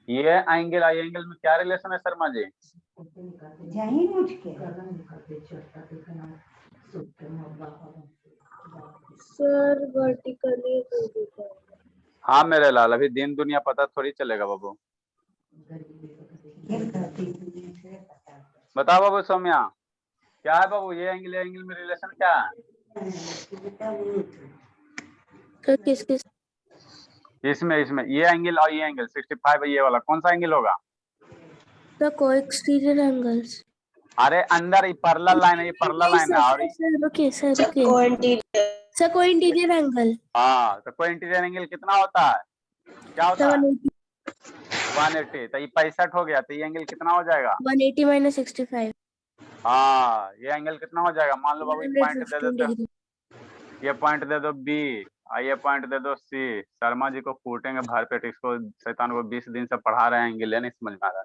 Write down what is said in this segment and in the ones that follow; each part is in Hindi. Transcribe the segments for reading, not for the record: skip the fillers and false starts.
ये एंगल आई एंगल में क्या रिलेशन है शर्मा जी? यही मुझ के सर वर्टिकली हाँ मेरे लाल, अभी दिन दुनिया पता थोड़ी चलेगा बाबू। बताओ बाबू सौम्या, क्या है बाबू ये एंगल में रिलेशन क्या है? सर किस किस इसमें इसमें ये एंगल और ये एंगल 65 है, ये वाला कौन सा एंगल होगा? सर को एक्सटीरियर एंगल्स। अरे अंदर ये पैरेलल लाइन है, ये पैरेलल लाइन है और सर रुकिए सर कोई इंटीरियर एंगल। हाँ तो कोई इंटीरियर एंगल कितना होता है, क्या होता है? 180। तो ये 65 हो गया, तो ये एंगल कितना हो जाएगा? 180 माइनस 65 हाँ ये एंगल कितना हो जाएगा? मान लो बाबू ये पॉइंट दे 115 देते, डिग्री। ये पॉइंट दे दो बी और ये पॉइंट दे दो सी। शर्मा जी को कूटेंगे भर पेट, इसको शैतान को 20 दिन से पढ़ा रहे हैं एंगल, है नहीं समझ में आ रहा।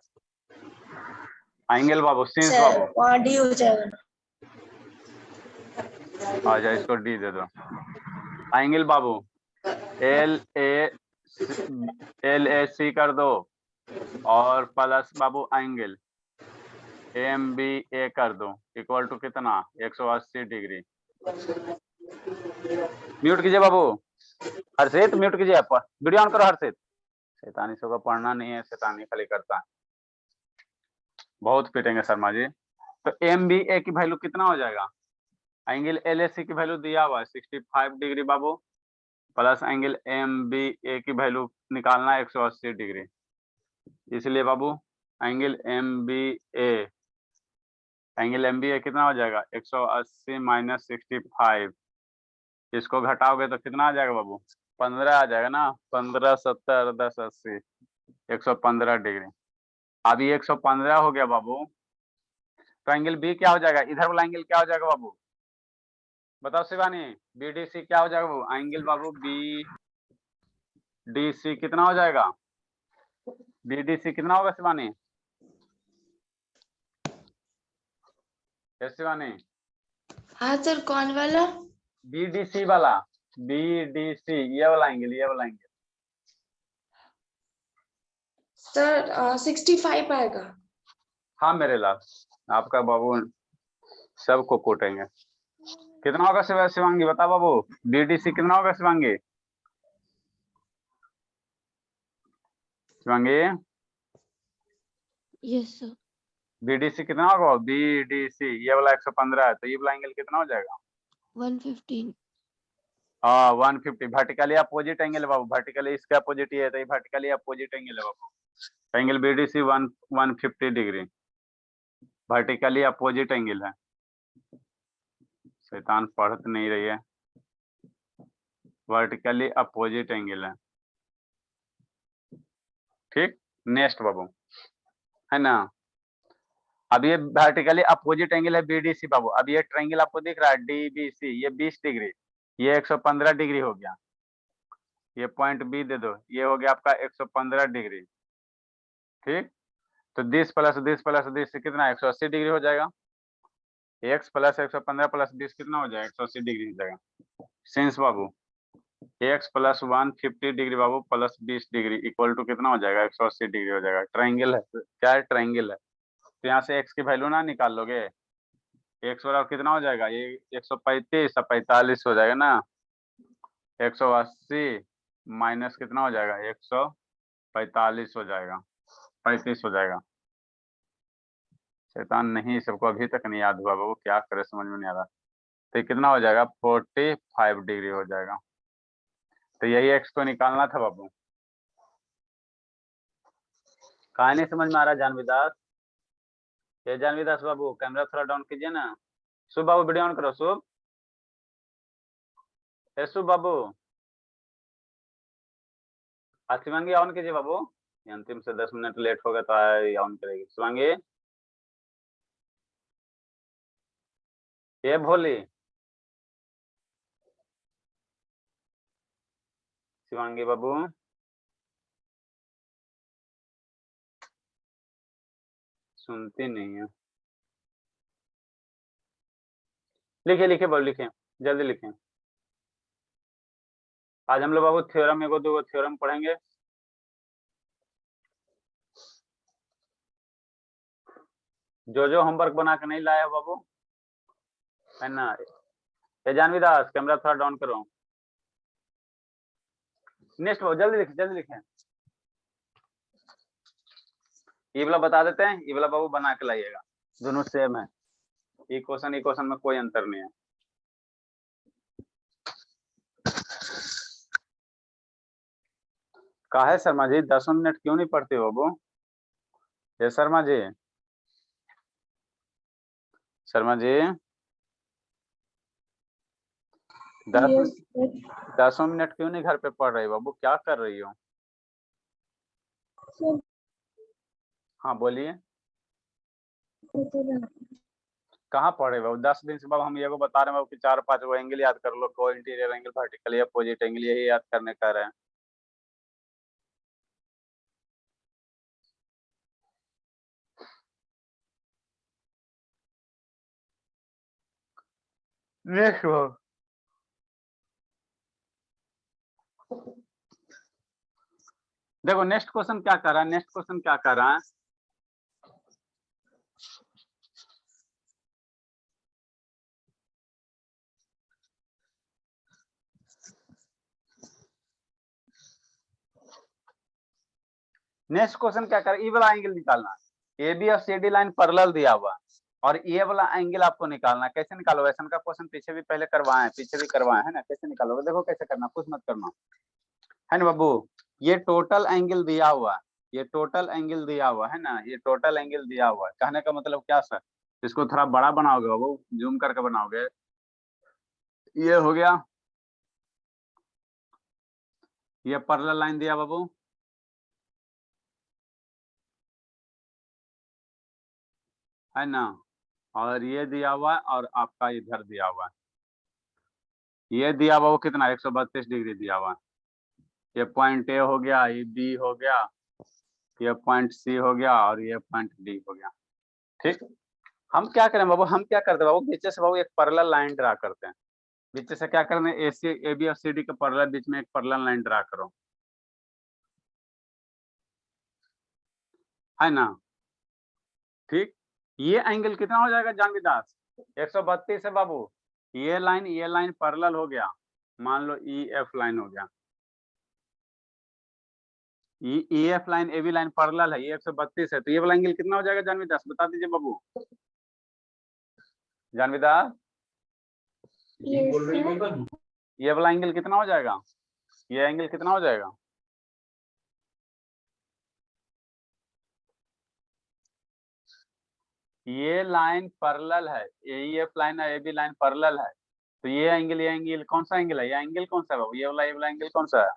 एंगल बाबू सिंस बाबू डी हो जाएगा। अच्छा इसको डी दे दो। एंगल बाबू एल ए सी कर दो और प्लस बाबू एंगल एम बी ए कर दो इक्वल टू कितना? 180 डिग्री। म्यूट कीजिए बाबू, हर्षित म्यूट कीजिए, आप वीडियो ऑन करो हर्षित। शैतानी से पढ़ना नहीं है, शैतानी खाली करता है, बहुत पीटेंगे शर्मा जी। तो एम बी ए की वैल्यू कितना हो जाएगा? एंगल एल एस सी की वैल्यू दिया हुआ है 65 डिग्री बाबू, प्लस एंगल एम बी ए की वैल्यू निकालना है 180 डिग्री। इसलिए बाबू एंगल एम बी ए कितना हो जाएगा? 180 माइनस 65। इसको घटाओगे तो कितना आ जाएगा बाबू? 15 आ जाएगा ना। 15 70 10 80 115 डिग्री। अभी 115 हो गया बाबू, तो एंगल बी क्या हो जाएगा? इधर वाला एंगल क्या हो जाएगा बाबू? बताओ शिवानी, बी डी सी क्या हो जाएगा बाबू? एंगल बाबू बी डी सी कितना हो जाएगा? बी डी सी कितना होगा शिवानी? शिवानी हाँ सर कौन वाला? बी डी सी वाला, बी डी सी ये वाला एंगल, ये वाला एंगल। सर 65 आएगा। हाँ मेरे लाल, आपका बाबू सबको कोटेंगे। कितना होगा शिवांगी बता बाबू, बीडीसी कितना होगा Shivangi? Shivangi yes sir. BDC कितना होगा? बीडीसी ये वाला 115 है, तो ये वाला एंगल कितना हो जाएगा? 115। हाँ 150। वर्टिकली अपोजिट एंगल है बाबू, वर्टिकली इसके अपोजिट ये है, तो ये वर्टिकली अपोजिट एंगल है बाबू। Angle BDC 150 degree vertically opposite angle है। शैतान पढ़ तो नहीं रही है, वर्टिकली अपोजिट एंगल है। ठीक, नेक्स्ट बाबू है ना। अब ये वर्टिकली अपोजिट एंगल है बीडीसी बाबू। अब ये ट्रायंगल आपको दिख रहा है डीबीसी, ये 20 डिग्री, ये 115 डिग्री हो गया। ये पॉइंट बी दे दो, ये हो गया आपका 115 डिग्री। ठीक, तो 10 प्लस 10 प्लस 10 से कितना? 180 डिग्री हो जाएगा। x प्लस 115 प्लस 20 कितना हो जाएगा? 180 डिग्री हो जाएगा। सिंस बाबू x प्लस 150 डिग्री बाबू प्लस 20 डिग्री इक्वल टू कितना हो जाएगा? 180 डिग्री हो जाएगा। ट्रायंगल है, क्या है? ट्रायंगल है। तो यहाँ से x की वैल्यू ना निकाल लोगे, x बराबर कितना हो जाएगा? ये 135 और 45 हो जाएगा ना। 180 माइनस कितना हो जाएगा? 145 हो जाएगा, 35 हो जाएगा। शैतान नहीं, सबको अभी तक नहीं याद हुआ बाबू, क्या करे समझ में नहीं आ रहा। तो ये कितना हो जाएगा? 45 डिग्री हो जाएगा। तो यही एक्स को निकालना था बाबू। कहा नहीं समझ में आ रहा जानवीदास? ये जानवीदास बाबू कैमरा थोड़ा डाउन कीजिए ना। शुभ बाबू वीडियो ऑन करो। शुभ, शुभ बाबू शिवांगी ऑन कीजिए बाबू। अंतिम से 10 मिनट लेट होगा तो ऑन करेगी शिवांगी। ये भोली शिवांगी बाबू, सुनती नहीं है। लिखे लिखे बाबू, लिखे जल्दी लिखे। आज हम लोग बाबू थ्योरम एगो दो थ्योरम पढ़ेंगे। जो होमवर्क बना के नहीं लाया बाबू, है ना, ये जानवी दास कैमरा थोड़ा डाउन करो। नेक्स्ट बाबू जल्दी लिखें। ये वाला बता देते हैं, ये वाला बाबू बना के लाइएगा, दोनों सेम है, ये क्वेश्चन में कोई अंतर नहीं है। कहा है शर्मा जी 10 मिनट क्यों नहीं पढ़ते हो बाबू? ये शर्मा जी 10 मिनट क्यों नहीं घर पे पढ़ रही बाबू, क्या कर रही हो? हाँ बोलिए, कहाँ पढ़े बाबू? 10 दिन से बाबू हम ये को बता रहे हैं बाबू कि 4-5 वो एंगल याद कर लो, को इंटीरियर एंगल, वर्टिकल या अपोजिट एंगल, यही याद करने का रहे हैं। नेक्स्ट बाबू देखो, नेक्स्ट क्वेश्चन क्या कर रहा है, नेक्स्ट क्वेश्चन क्या कर, ई वाला एंगल निकालना, ए बी और सी डी लाइन पैरेलल दिया हुआ और ये वाला एंगल आपको निकालना। कैसे निकालोगे? ऐसा का क्वेश्चन पीछे भी पहले करवाए है ना, कैसे निकालोगे? देखो कैसे करना, कुछ मत करना, है ना बाबू। ये टोटल एंगल दिया हुआ, है ना, ये टोटल एंगल दिया हुआ है। कहने का मतलब क्या सर, इसको थोड़ा बड़ा बनाओगे बाबू, जूम करके बनाओगे। ये हो गया, ये पैरेलल लाइन दिया बाबू, है ना, और ये दिया हुआ है और आपका इधर दिया हुआ है, ये दिया हुआ वो कितना 132 डिग्री दिया हुआ है। ये पॉइंट ए हो गया, ये बी हो गया, ये पॉइंट सी हो गया और ये पॉइंट डी हो गया। ठीक, हम क्या करें बाबू, बाबू बीच से बाबू एक पैरेलल लाइन ड्रा करते हैं। बीच से क्या करना है, ए बी और सी डी के पैरेलल बीच में एक पैरेलल लाइन ड्रा करो, है ना। ठीक, ये एंगल कितना हो जाएगा जानवी दास? 132 है बाबू। ये लाइन पैरेलल हो गया, मान लो ई एफ लाइन हो गया, E F line A B line parallel है, ये 132 है, तो ये वाला एंगल कितना हो जाएगा जानवी दास? बता दीजिए बाबू, जानवी दास ये वाला एंगल कितना हो जाएगा? ये एंगल कितना हो जाएगा? ये लाइन पैरेलल है, एफ लाइन है, ए बी लाइन पैरेलल है, तो ये एंगल कौन सा एंगल है? ये एंगल कौन सा है बाबू? ये वाला एंगल कौन सा है?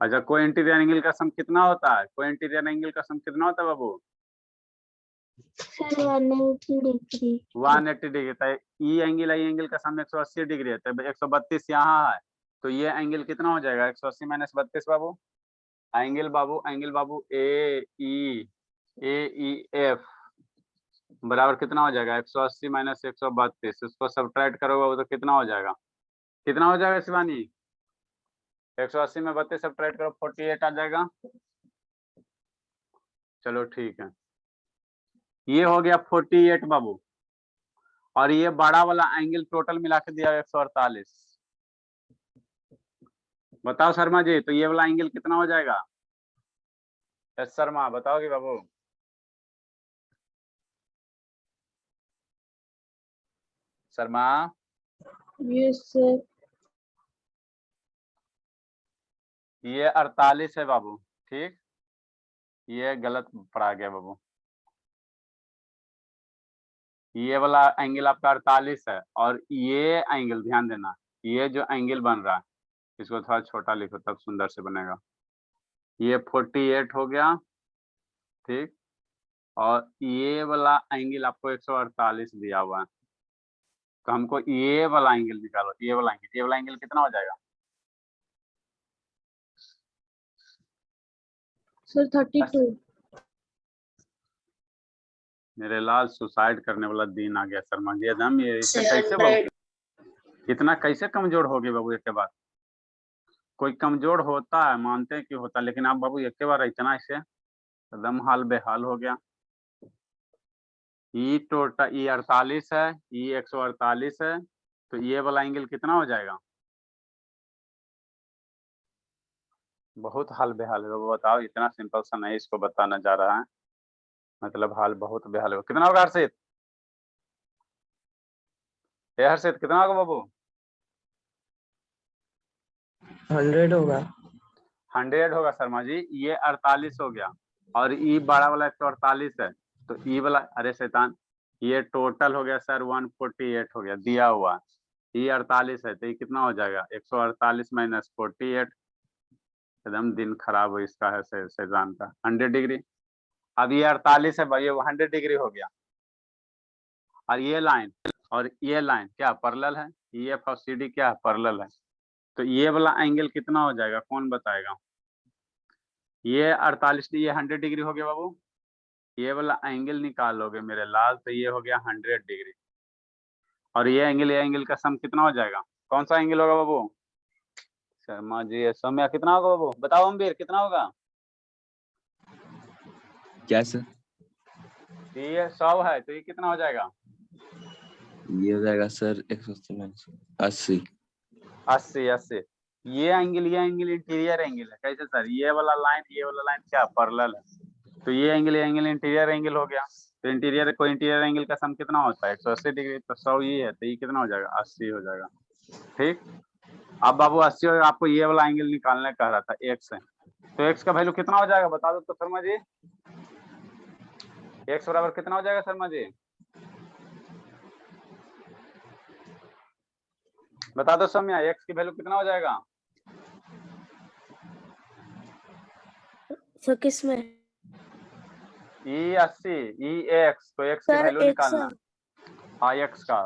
अच्छा, को इंटीरियर एंगल का सम कितना होता है? को इंटीरियर एंगल का सम कितना होता है बाबू? 180 डिग्री। तो ई एंगल का सम 180 डिग्री है, तो 132 यहाँ है, तो ये एंगल कितना हो जाएगा? 180 माइनस 32 बाबू। एंगल बाबू ए ई एफ बराबर कितना हो जाएगा? 180 माइनस 132, इसको सब्ट्रैक्ट करोगे तो कितना हो जाएगा? कितना हो जाएगा शिवानी? 180 में 32 सब्ट्रैक्ट करो, 48 आ जाएगा। चलो ठीक है, ये हो गया 48 बाबू, और ये बड़ा वाला एंगल टोटल मिला के दिया 148। बताओ शर्मा जी, तो ये वाला एंगल कितना हो जाएगा? एस शर्मा बताओगे बाबू? शर्मा ये 48 है बाबू। ठीक, ये गलत पड़ा गया बाबू, ये वाला एंगल आपका 48 है, और ये एंगल ध्यान देना, ये जो एंगल बन रहा है इसको थोड़ा छोटा लिखो तब सुंदर से बनेगा। ये 48 हो गया, ठीक, और ये वाला एंगल आपको 148 दिया हुआ है, तो हमको ये वाला एंगल निकालो। ये वाला एंगल कितना हो जाएगा? सर 32। मेरे लाल सुसाइड करने वाला दिन आ गया शर्मा जी, एकदम ये इसे कैसे बोल इतना कैसे कमजोर हो गए बाबू एक के बाद? कोई कमजोर होता है, मानते हैं कि होता है, लेकिन आप बाबू एक के बार इतना इससे एकदम हाल बेहाल हो गया। ई टोटल ई 48 है, ई 148 है, तो ये वाला एंगल कितना हो जाएगा? बहुत हाल बेहाल है बाबू, बताओ, इतना सिंपल सा नहीं इसको बताना जा रहा है, मतलब हाल बहुत बेहाल है। कितना होगा हर्षित? ये हर्षित कितना होगा बाबू? 100 होगा। 100 होगा शर्मा जी, ये 48 हो गया, और ई बड़ा वाला 148 है, तो ई वाला, अरे शैतान, ये टोटल हो गया सर 148 हो गया दिया हुआ, ये 48 है, तो ये कितना हो जाएगा? 148 माइनस 48, एकदम दिन खराब हो इसका है शैतान का। 100 डिग्री, अब ये 48 है भाई, ये 100 डिग्री हो गया, और ये लाइन क्या पैरेलल है? EF और CD क्या पैरेलल है, तो ये वाला एंगल कितना हो जाएगा, कौन बताएगा? ये 48, ये 100 डिग्री हो गया बाबू, ये वाला एंगल निकालोगे मेरे लाल, तो ये हो गया 100 डिग्री, और ये एंगल का सम कितना हो जाएगा? कौन सा एंगल होगा बाबू? शर्मा जी, ये समय कितना होगा बाबू, बताओ अम्बीर कितना होगा? क्या सर? ये 100 है, तो ये कितना हो जाएगा? ये हो जाएगा सर 180। 80। ये एंगल इंटीरियर एंगल है, कैसे सर? ये वाला लाइन क्या पैरेलल है, तो ये एंगल इंटीरियर एंगल हो गया, तो इंटीरियर एंगल का सम कितना होता है? 180 डिग्री, तो 100 ये है, तो ये कितना हो जाएगा? 80 हो जाएगा। ठीक, अब बाबू 80 हो, आपको ये वाला एंगल निकालने कह रहा था x है, तो x का वैल्यू कितना हो जाएगा बता दो तो शर्मा जी? x बराबर कितना हो जाएगा शर्मा जी, बता दो सौम्या, x की वैल्यू कितना हो जाएगा? सर किस में? E 80, E x, तो x की सर वैल्यू निकालना। हाँ, x का,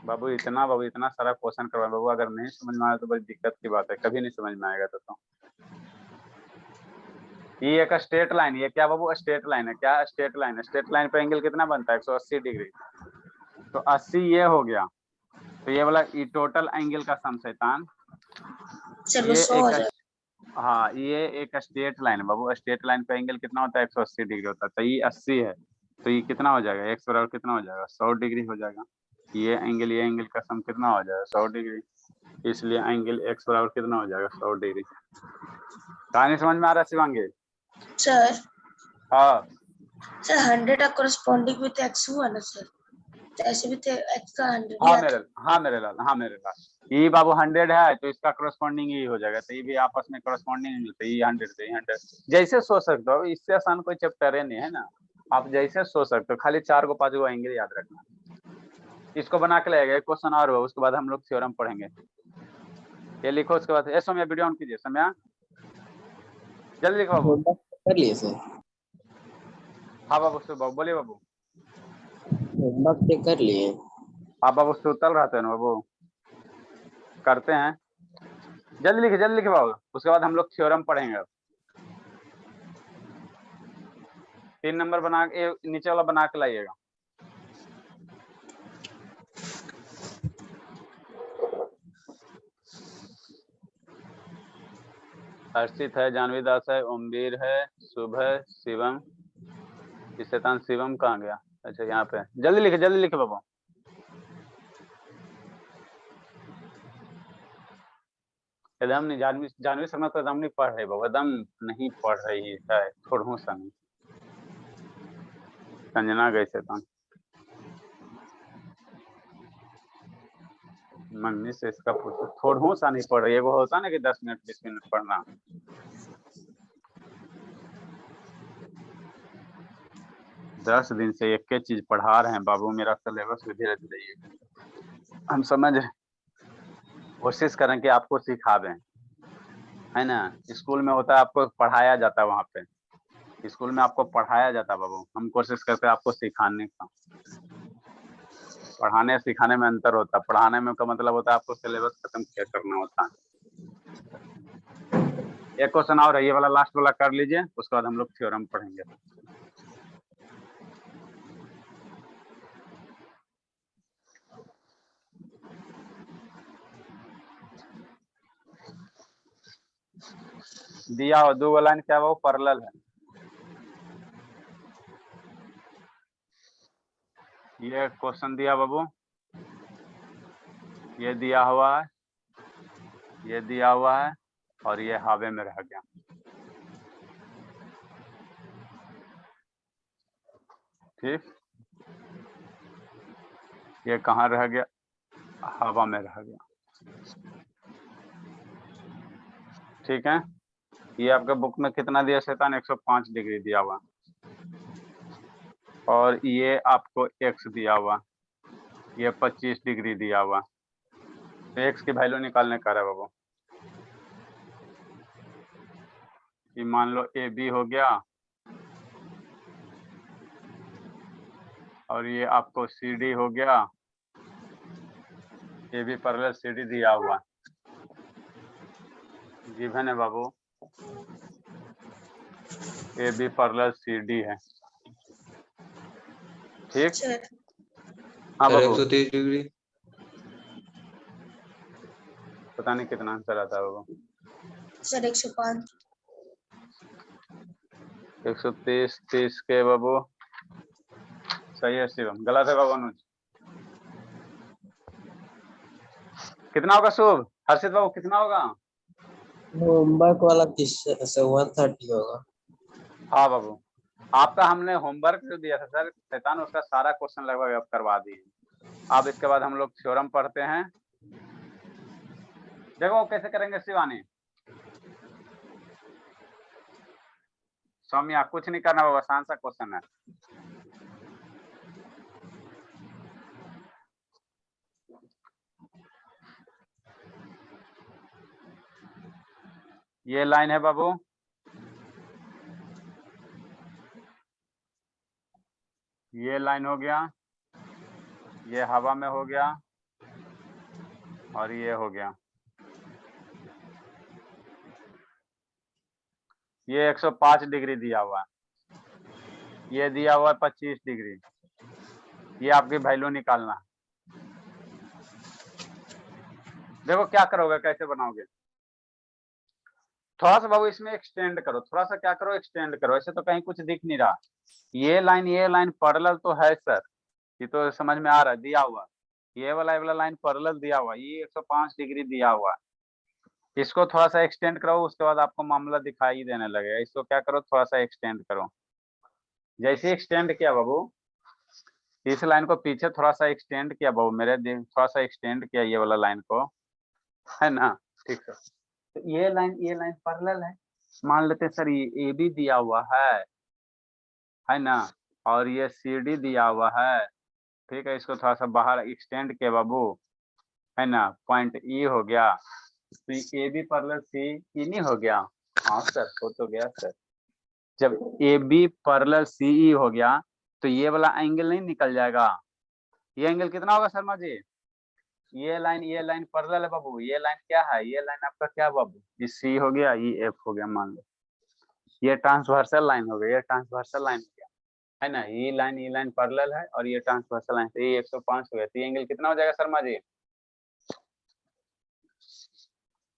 बाबू इतना सारा क्वेश्चन करवा बाबू, अगर नहीं समझ में आया तो बड़ी दिक्कत की बात है, कभी नहीं समझ में आएगा तो। ये एक स्ट्रेट लाइन, ये क्या बाबू? स्ट्रेट लाइन है, क्या स्ट्रेट लाइन है? स्ट्रेट लाइन पे एंगल कितना बनता है? 180 डिग्री, तो 80 ये हो गया, तो ये वाला ये टोटल एंगल का सम शैतान, चलो ये 100 हो जाएगा। हाँ, ये एक स्ट्रेट लाइन है बाबू, स्ट्रेट लाइन पे एंगल कितना होता है? 180 डिग्री होता है, तो ये 80 है, तो ये कितना हो जाएगा? x बराबर कितना हो जाएगा? 100 डिग्री हो जाएगा। ये एंगल का सम कितना हो जाएगा? 100 डिग्री, इसलिए एंगल x बराबर कितना हो जाएगा? 100 डिग्री। कहानी समझ में आ रहा है शिवांगी? सर हाँ सर 100 का कॉरेस्पॉन्डिंग विद x हुआ ना सर, तो ऐसे भी तो x का 100 हाँ मेरे लाल, ये बाबू 100 है, तो इसका करस्पॉन्डिंग ही हो जाएगा, तो ये भी आपस में करस्पॉन्डिंग मिलते हैं, ये 100 जैसे सोच सकते हो, इससे आसान कोई चैप्टर है नहीं है ना, आप जैसे सोच सकते हो, खाली 4 को 5 को एंगल याद रखना, इसको बना के लाएगा। एक क्वेश्चन और हो, उसके बाद हम लोग थ्योरम पढ़ेंगे। ये लिखो, उसके बाद समय वीडियो ऑन कीजिए, समय जल्दी लिखो बाबू। कर लिए सर, हाँ बाबू, बोलिए बाबू। होमवर्क पे कर लिए। आप बाबू सुतल रहते हैं ना बाबू, करते हैं, जल्दी लिखे बाबू, उसके बाद हम लोग थ्योरम पढ़ेंगे। 3 नंबर बना के नीचे वाला बना के लाइएगा। हर्षित है, जानवी दास है, ओमवीर है, शुभ है, शिवम, शैतान शिवम कहाँ गया? अच्छा यहाँ पे, जल्दी लिखे बाबू। एकदम नहीं, जानवी शर्मा तो एकदम नहीं पढ़ रही बाबू, एकदम नहीं पढ़ रही है, थोड़ा सा नहीं, संजना गई शैतान, मम्मी से इसका पूछो, थोड़ा सा नहीं पढ़ रही है, वो होता ना कि 10 मिनट 20 मिनट पढ़ना। दस दिन से एक चीज पढ़ा रहे हैं बाबू, मेरा सिलेबस भी धीरे धीरे हम समझ कोशिश करें कि आपको सिखा दें, है ना। स्कूल में होता है आपको पढ़ाया जाता है, वहाँ पे स्कूल में आपको पढ़ाया जाता है बाबू, हम कोशिश करते हैं आपको सिखाने का। पढ़ाने सिखाने में अंतर होता है, पढ़ाने में का मतलब होता है आपको सिलेबस खत्म क्या करना होता है। एक क्वेश्चन और है, ये वाला लास्ट वाला कर लीजिए, उसके बाद हम लोग थ्योरम पढ़ेंगे। दिया हो दो लाइन क्या वो पैरेलल है। ये क्वेश्चन दिया बाबू, ये दिया हुआ है, ये दिया हुआ है और ये हावे में रह गया। ठीक, ये कहाँ रह गया, हवा में रह गया। ठीक है, ये आपके बुक में कितना दिया शैतान, 105 डिग्री दिया हुआ, और ये आपको x दिया हुआ, ये 25 डिग्री दिया हुआ। तो x की वैल्यू निकालने का है बाबू। ये मान लो ए बी हो गया और ये आपको सी डी हो गया, A B parallel C D दिया हुआ, गिवन है बाबू, A B parallel C D है। ठीक, सर हाँ सर बाबू, 130 डिग्री। पता नहीं कितना आंसर आता है बाबू। सर 105। 130 30 के बाबू सही है शिवम, गलत है बाबू अनुज। कितना होगा शुभ, हर्षित बाबू कितना होगा? होमवर्क वाला 130 होगा। हाँ बाबू, आपका हमने होमवर्क जो दिया था सर शैतान, उसका सारा क्वेश्चन लगभग अब करवा दिए। अब इसके बाद हम लोग थ्योरम पढ़ते हैं। देखो कैसे करेंगे शिवानी, सौम्या कुछ नहीं करना बाबू, आसान सा क्वेश्चन है। ये लाइन है बाबू, ये लाइन हो गया, ये हवा में हो गया और ये हो गया। ये 105 डिग्री दिया हुआ है, ये दिया हुआ है 25 डिग्री। ये आपकी वैल्यू निकालना है। देखो क्या करोगे, कैसे बनाओगे, थोड़ा सा बाबू इसमें एक्सटेंड करो, थोड़ा सा क्या करो एक्सटेंड करो, ऐसे तो कहीं कुछ दिख नहीं रहा। ये लाइन पैरेलल तो है सर, ये तो समझ में आ रहा है, दिया हुआ। ये वाला लाइन पैरेलल दिया हुआ, ये 105 डिग्री दिया हुआ। इसको थोड़ा सा एक्सटेंड करो, उसके बाद आपको मामला दिखाई देने लगेगा। इसको क्या करो, थोड़ा सा एक्सटेंड करो। जैसे एक्सटेंड किया बाबू, इस लाइन को पीछे थोड़ा सा एक्सटेंड किया बाबू मेरे, थोड़ा सा एक्सटेंड किया ये वाला लाइन को, है ना। ठीक है, तो ये लाइन पैरेलल है, मान लेते हैं सर ये ए बी दिया हुआ है ना, और ये सी डी दिया हुआ है। ठीक है, इसको थोड़ा सा बाहर एक्सटेंड किया बाबू, है ना, पॉइंट ई हो गया, तो ए बी पैरेलल सी ई नहीं हो गया। हाँ सर हो तो गया सर, जब ए बी पैरेलल सी ई हो गया तो ये वाला एंगल नहीं निकल जाएगा। ये एंगल कितना होगा शर्मा जी, ये लाइन पैरेलल है बाबू, ये लाइन क्या है, ये लाइन आपका क्या बाबू, ये सी हो गया, ये एफ हो गया, मान लो ये ट्रांसवर्सल लाइन हो गया, ये ट्रांसवर्सल लाइन हो गया, है ना। ये लाइन पैरेलल है और ये ट्रांसवर्सल लाइन, तो ये 105 हो गया। तो ये एंगल कितना हो जाएगा शर्मा जी,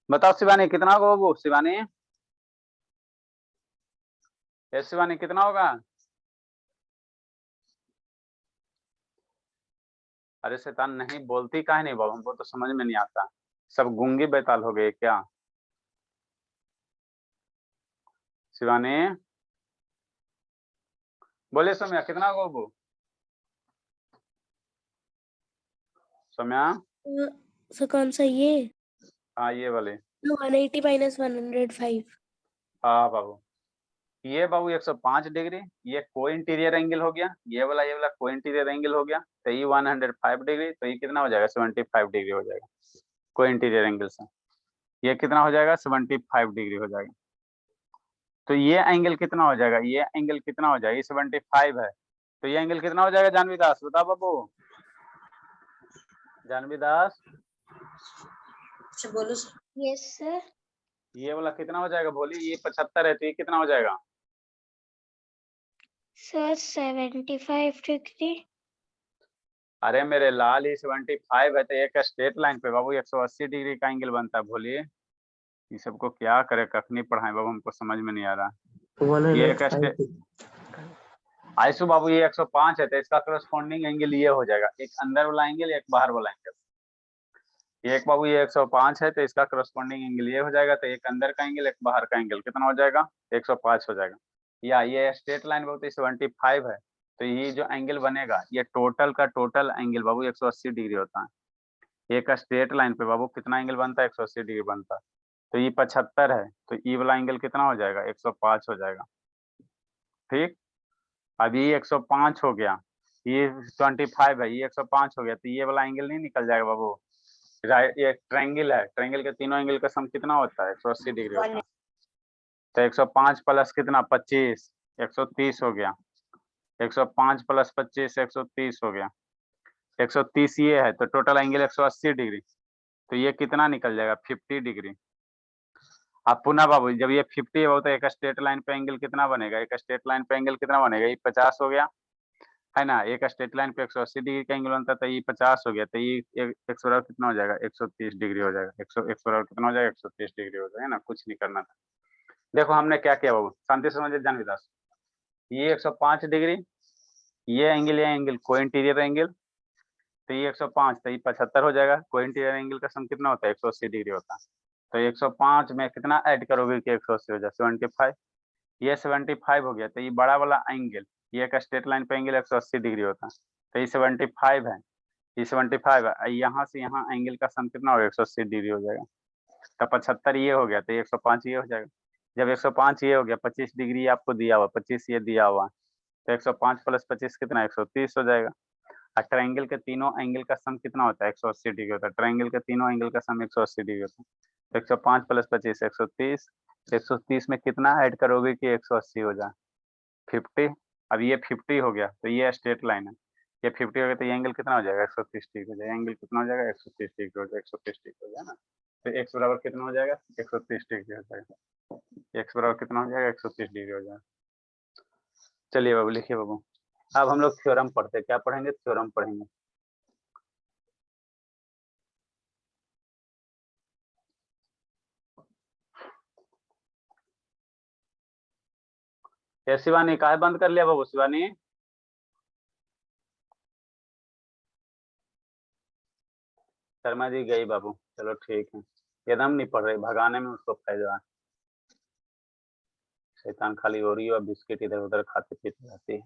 बताओ शिवानी कितना होगा बाबू, शिवानी शिवानी कितना होगा? अरे शैतान नहीं बोलती काहे नहीं बाबू, हमको तो समझ में नहीं आता, सब गूंगी बैताल हो गए क्या? शिवानी बोले सौम्या कितना होगा बाबू, सौम्या। सर कौन सा ये? हाँ ये वाले, 180 माइनस 105। हाँ बाबू, ये बाबू 105 डिग्री, ये को इंटीरियर एंगल हो गया, ये वाला को इंटीरियर एंगल हो गया, तो ये 105 डिग्री, तो ये कितना हो जाएगा 75 डिग्री हो जाएगा को इंटीरियर एंगल से। ये कितना हो जाएगा 75 डिग्री हो जाएगा। तो ये एंगल कितना हो जाएगा, ये एंगल कितना हो जाएगा, ये 75 है, तो ये एंगल कितना हो जाएगा जानवी दास, बताओ बाबू, जानवी दास। अच्छा बोलो सर। Yes sir. ये वाला कितना हो जाएगा बोली, ये 75 है, तो ये कितना हो जाएगा? Sir 75 degree. अरे मेरे लाल, ये 75 है, तो एक स्ट्रेट लाइन पे बाबू 180 डिग्री का एंगल बनता है, बोलिए। ये सबको क्या करे, कखनी पढ़ाए बाबू, हमको समझ में नहीं आ रहा। ये एक 105 आयसु बाबू ये 105 है, तो इसका करस्पॉन्डिंग एंगल ये हो जाएगा, एक अंदर वाला एंगल एक बाहर वाला एंगल। एक बाबू ये 105 है, तो इसका करस्पॉन्डिंग एंगल ये हो जाएगा, तो एक अंदर का एंगल एक बाहर का एंगल कितना हो जाएगा, 105 हो जाएगा। या ये स्ट्रेट लाइन बाबू 75 है, तो ये जो एंगल बनेगा ये टोटल का टोटल एंगल बाबू 180 डिग्री होता है। एक स्ट्रेट लाइन पे बाबू कितना एंगल बनता है, 180 डिग्री बनता है। तो ये 75 है, तो ई वाला एंगल कितना हो जाएगा, 105 हो जाएगा। ठीक, अब ये 105 हो गया, ये 25 है, ये 105 हो गया, तो ये वाला एंगल नहीं निकल जाएगा बाबू। राइट, ये ट्रायंगल है, ट्रायंगल के तीनों एंगल का सम कितना होता है, 180 डिग्री होता है। तो 105 प्लस कितना 25, 130 हो गया। 105 प्लस 25 130 हो गया। 130 ये है, तो टोटल एंगल 180 डिग्री, तो ये कितना निकल जाएगा, 50 डिग्री। अब पुनः बाबू जब ये 50 हो तो एक स्ट्रेट लाइन पे एंगल कितना बनेगा, एक स्ट्रेट लाइन पे एंगल कितना बनेगा, ये 50 हो गया है ना। एक स्ट्रेट लाइन पे 180 डिग्री का एंगल बनता है, तो ये 50 हो गया, तो ये एक बराबर कितना हो जाएगा, 130 डिग्री हो जाएगा। 100 बराबर कितना हो जाएगा, 130 डिग्री हो जाएगा ना, कुछ नहीं करना था। देखो हमने क्या किया बाबू, शांति से समझिए जान विदास, ये 105 डिग्री, ये एंगल को इंटीरियर एंगल, तो ये 105, तो ये 75 हो जाएगा। को इंटीरियर एंगल का सम कितना होता है, 180 डिग्री होता है। तो 105 में कितना ऐड करोगे कि 180 हो जाए, 75, ये 75 हो गया, तो ये बड़ा वाला एंगल, ये एक स्ट्रेट लाइन पे एंगल 180 डिग्री होता है, तो ये 75 है, ये 75 है, यहाँ से यहाँ एंगल का सम कितना होगा, 180 डिग्री हो जाएगा। तो 75 ये हो गया, तो 105 ये हो जाएगा। जब 105 ये हो गया, 25 डिग्री आपको दिया हुआ, 25 ये दिया हुआ, तो 105 प्लस 25 कितना, 130 हो जाएगा। और ट्रायंगल के तीनों एंगल का सम कितना होता है, 180 डिग्री होता है। ट्रायंगल के तीनों एंगल का सम 180 डिग्री होता है। तो 105 प्लस 25 130, 130 में कितना ऐड करोगे कि 180 हो जाए, 50। अब ये 50 हो गया, तो ये स्ट्रेट लाइन है, ये 50 हो गया, तो ये एंगल कितना हो जाएगा, 130 डिग्री हो जाएगा। एंगल कितना हो जाएगा, 130 डिग्री हो जाएगा, 130 डिग्री हो जाएगा ना। तो x बराबर कितना हो जाएगा, 130 डिग्री हो जाएगा। x बराबर कितना हो जाएगा, 130 डिग्री हो जाएगा। चलिए बाबू लिखिए बाबू, अब हम लोग थ्योरम पढ़ते हैं। क्या पढ़ेंगे, थ्योरम पढ़ेंगे। ये शिवानी काहे बंद कर लिया बाबू, शिवानी शर्मा जी गई बाबू, चलो ठीक है। एकदम नहीं पढ़ रही, भगाने में उसको फायदा है। शैतान खाली ओरियो और बिस्किट इधर उधर खाते पीते रहती है।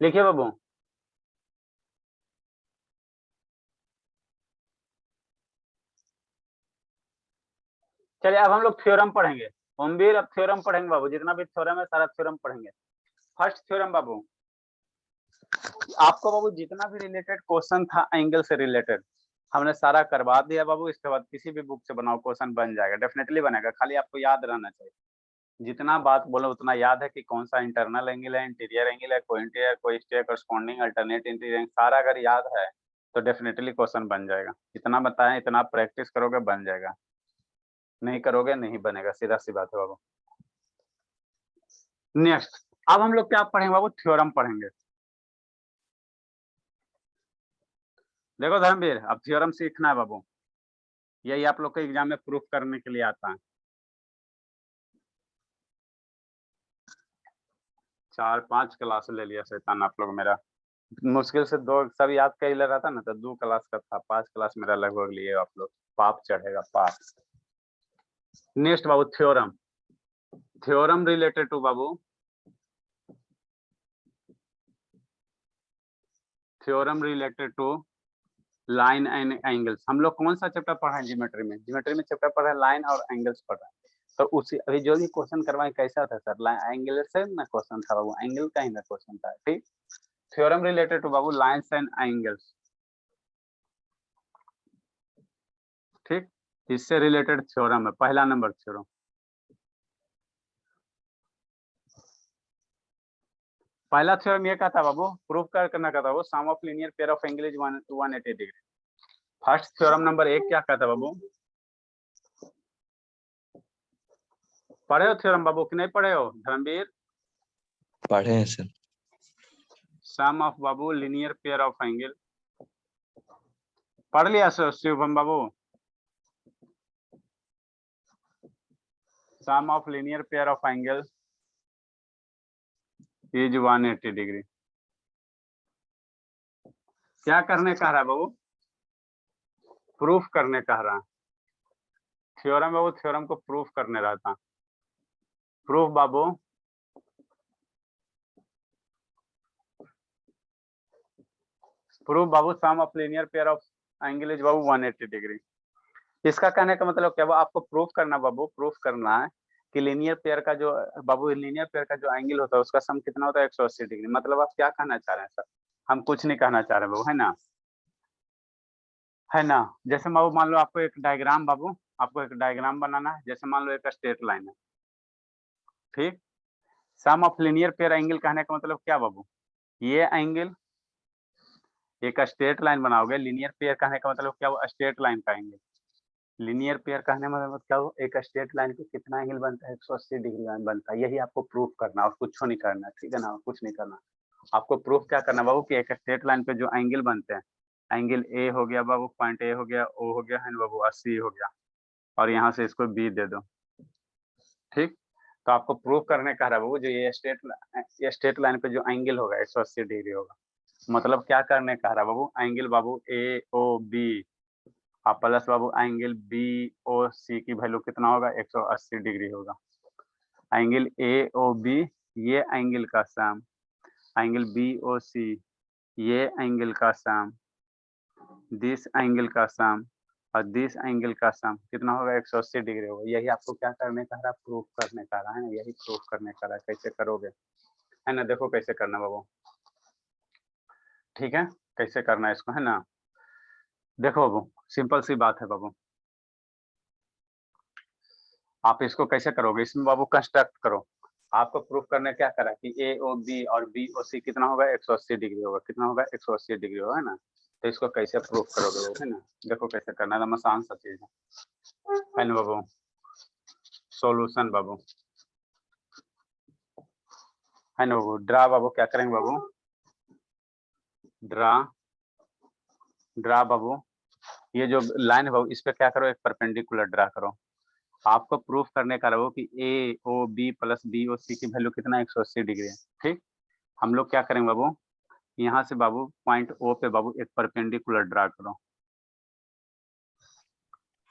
लिखिए बाबू, चलिए अब हम लोग थ्योरम पढ़ेंगे। ओमवीर अब थ्योरम पढ़ेंगे बाबू, जितना भी थ्योरम है सारा थ्योरम पढ़ेंगे। फर्स्ट थ्योरम बाबू, आपको बाबू जितना भी रिलेटेड क्वेश्चन था एंगल से रिलेटेड हमने सारा करवा दिया बाबू। इसके बाद किसी भी बुक से बनाओ क्वेश्चन बन जाएगा, डेफिनेटली बनेगा, खाली आपको याद रहना चाहिए। जितना बात बोलो उतना याद है कि कौन सा इंटरनल एंगल है, इंटीरियर एंगल है, को इंटीरियर, को स्टेयर, करस्पॉन्डिंग, अल्टरनेट इंटीरियर, सारा अगर याद है तो डेफिनेटली क्वेश्चन बन जाएगा। जितना बताएं इतना प्रैक्टिस करोगे बन जाएगा, नहीं करोगे नहीं बनेगा, सीधा सी बात है बाबू। नेक्स्ट अब हम लोग क्या पढ़ेंगे बाबू, थ्योरम पढ़ेंगे। देखो धर्मवीर, अब थ्योरम सीखना है बाबू, यही आप लोग को एग्जाम में प्रूफ करने के लिए आता है। 4-5 क्लास ले लिया शैतान आप लोग मेरा, मुश्किल से 2 सब याद कर ले रहा था ना, तो 2 क्लास का था, 5 क्लास मेरा लगभग लिए आप लोग, पाप चढ़ेगा पाप। नेक्स्ट बाबू थ्योरम, थ्योरम रिलेटेड टू बाबू, theorem related to line and angles. हम लोग कौन सा चैप्टर पढ़ा है, ज्योमेट्री में, ज्योमेट्री में चैप्टर पढ़ा है लाइन और एंगल्स पढ़ा है। तो उसी अभी जो भी क्वेश्चन करवाए कैसा था सर, लाइन एंगल से ना क्वेश्चन था बाबू, एंगल का ही ना क्वेश्चन था। ठीक, थ्योरम रिलेटेड टू बाबू लाइन्स एंड एंगल्स। ठीक, इससे रिलेटेड थ्योरम है, पहला नंबर थ्योरम। पहला थ्योरम ये क्या था बाबू, प्रूफ करना का था वो, sum of linear pair of angle is 180 degree. First theorem number 1 क्या कहता है बाबू, पढ़े हो थ्योरम बाबू कि नहीं पढ़े हो धर्मवीर? पढ़े हैं सर। सम ऑफ बाबू लीनियर पेयर ऑफ एंगल पढ़ लिया सर शिवम बाबू? Sum of linear pair of angle is 180 degree. क्या करने कह रहा है बाबू? प्रूफ करने कह रहा है। थ्योरम बाबू थ्योरम को प्रूफ करने रहा था। प्रूफ बाबू sum of linear pair of angle is बाबू 180 डिग्री। इसका कहने का मतलब क्या? आपको प्रूफ करना बाबू, प्रूफ करना है कि लीनियर पेयर का जो बाबू लीनियर पेयर का जो एंगल होता है उसका सम कितना होता है? 180 डिग्री। मतलब आप क्या कहना चाह रहे हैं सर? हम कुछ नहीं कहना चाह रहे बाबू, है ना, है ना। जैसे बाबू मान लो आपको एक डायग्राम बाबू, आपको एक डायग्राम बनाना है। जैसे मान लो एक स्ट्रेट लाइन है, ठीक। सम ऑफ लीनियर पेयर एंगल कहने का मतलब क्या बाबू? ये एंगल एक स्ट्रेट लाइन बनाओगे। लीनियर पेयर कहने का मतलब क्या? वो स्ट्रेट लाइन का एंगल। लीनियर पेयर कहने का मतलब क्या? वो एक स्ट्रेट लाइन पे कितना एंगल बनता है? 180 डिग्री बनता है। यही आपको प्रूफ करना और कुछ नहीं करना, ठीक है ना, कुछ नहीं करना। आपको प्रूफ क्या करना बाबू कि एक स्ट्रेट लाइन पे जो एंगल बनते हैं, एंगल ए हो गया बाबू, पॉइंट ए हो गया, ओ हो गया, है ना बाबू, 80 हो गया, और यहाँ से इसको बी दे दो, ठीक। तो आपको प्रूफ करने का है बाबू जो ये स्ट्रेट लाइन पे जो एंगल होगा 180 डिग्री होगा। मतलब क्या करने का है बाबू? एंगल बाबू ए ओ बी आप प्लस बाबू एंगल बी ओ सी की वैल्यू कितना होगा? 180 डिग्री होगा। एंगल ए ओ बी ये एंगल का सम, एंगल बी ओ सी ये एंगल का सम, दिस एंगल का सम और दिस एंगल का सम कितना होगा? 180 डिग्री होगा। यही आपको क्या करने का है? प्रूफ करने का है ना, यही प्रूफ करने का है। कैसे करोगे, है ना, देखो कैसे करना बाबू, ठीक है, कैसे करना है इसको, है ना। देखो बाबू सिंपल सी बात है बाबू, आप इसको कैसे करोगे? इसमें बाबू कंस्ट्रक्ट करो। आपको प्रूफ करने क्या करा कि ए ओ बी और बी ओ सी कितना होगा? 180 डिग्री होगा। कितना होगा? 180 डिग्री होगा, है ना। तो इसको कैसे प्रूफ करोगे वो, है ना, देखो कैसे करना है। आसान सा चीज है ना बाबू। सॉल्यूशन बाबू, है ना बाबू। ड्रा बाबू क्या करेंगे बाबू? ड्रा बाबू ये जो लाइन है बाबू इस पे क्या करो? एक परपेंडिकुलर ड्रा करो। आपको प्रूफ करने का रहो कि A O B plus B O C की वैल्यू कितना? 180 डिग्री है, ठीक। हम लोग क्या करेंगे बाबू? यहाँ से बाबू पॉइंट ओ पे बाबू एक परपेंडिकुलर ड्रा करो।